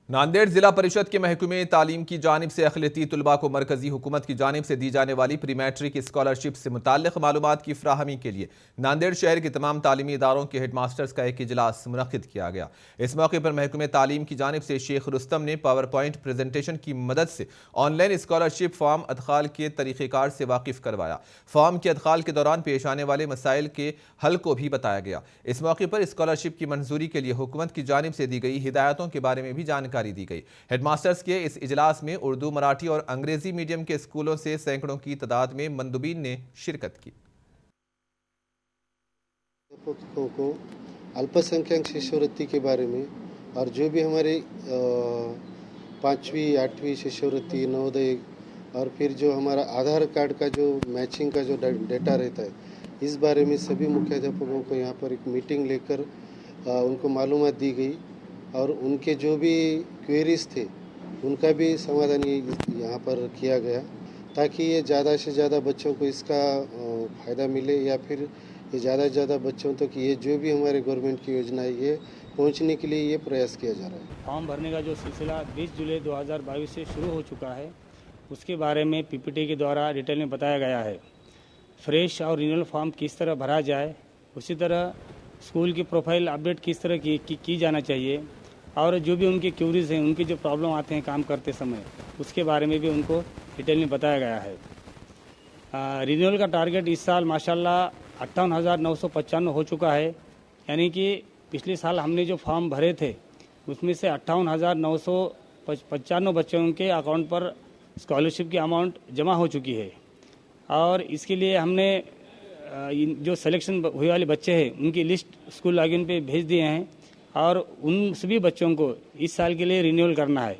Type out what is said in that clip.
नांदेड़ जिला परिषद के महकमे तालीम की जानिब से अक़लियती तलबा को मरकजी हुकूमत की जानिब से दी जाने वाली प्री मैट्रिक स्कॉलरशिप से मुताल्लिक़ मालूमात की फ़राहमी के लिए नांदेड़ शहर के तमाम तालीमी इदारों के हेड मास्टर्स का एक इजलास मुनक़्क़िद किया गया। इस मौके पर महकमे तालीम की जानिब से शेख रुस्तम ने पावर पॉइंट प्रेजेंटेशन की मदद से ऑनलाइन स्कॉलरशिप फॉर्म अदखाल के तरीक़ेकार से वाकिफ़ करवाया। फॉर्म के अदखाल के दौरान पेश आने वाले मसाइल के हल को भी बताया गया। इस मौके पर स्कॉलरशिप की मंजूरी के लिए हुकूमत की जानिब से दी गई हिदायतों के बारे में भी जानकारी दी गई। हेडमास्टर्स के इस इजलास में उर्दू, मराठी और अंग्रेजी मीडियम के स्कूलों से सैकड़ों की तादाद में मंदुबीन ने शिरकत की। को अल्पसंख्यक शिष्यवृत्ति के बारे में और जो भी हमारे 5वीं 8वीं शिष्यवृत्ति, नवोदय और फिर जो हमारा आधार कार्ड का जो मैचिंग का जो डेटा रहता है, इस बारे में सभी मुख्याध्यापकों को यहाँ पर एक मीटिंग लेकर उनको मालूमात दी गई और उनके जो भी क्वेरीज थे उनका भी समाधान यहाँ पर किया गया ताकि ये ज़्यादा से ज़्यादा बच्चों को इसका फ़ायदा मिले या फिर ये ज़्यादा से ज़्यादा बच्चों तक ये जो भी हमारे गवर्नमेंट की योजना है ये पहुँचने के लिए ये प्रयास किया जा रहा है। फॉर्म भरने का जो सिलसिला 20 जुलाई 2022 से शुरू हो चुका है, उसके बारे में पीपीटी के द्वारा डिटेल में बताया गया है। फ्रेश और रिन्यूअल फॉर्म किस तरह भरा जाए, उसी तरह स्कूल की प्रोफाइल अपडेट किस तरह की जाना चाहिए और जो भी उनकी क्यूरीज हैं, उनकी जो प्रॉब्लम आते हैं काम करते समय, उसके बारे में भी उनको डिटेल में बताया गया है। रिन्यूअल का टारगेट इस साल माशाल्लाह 58,995 हो चुका है, यानी कि पिछले साल हमने जो फॉर्म भरे थे उसमें से 58,995 बच्चों के अकाउंट पर स्कॉलरशिप की अमाउंट जमा हो चुकी है और इसके लिए हमने जो सिलेक्शन हुए वाले बच्चे हैं उनकी लिस्ट स्कूल लॉगिन पे भेज दिए हैं और उन सभी बच्चों को इस साल के लिए रिन्यूअल करना है।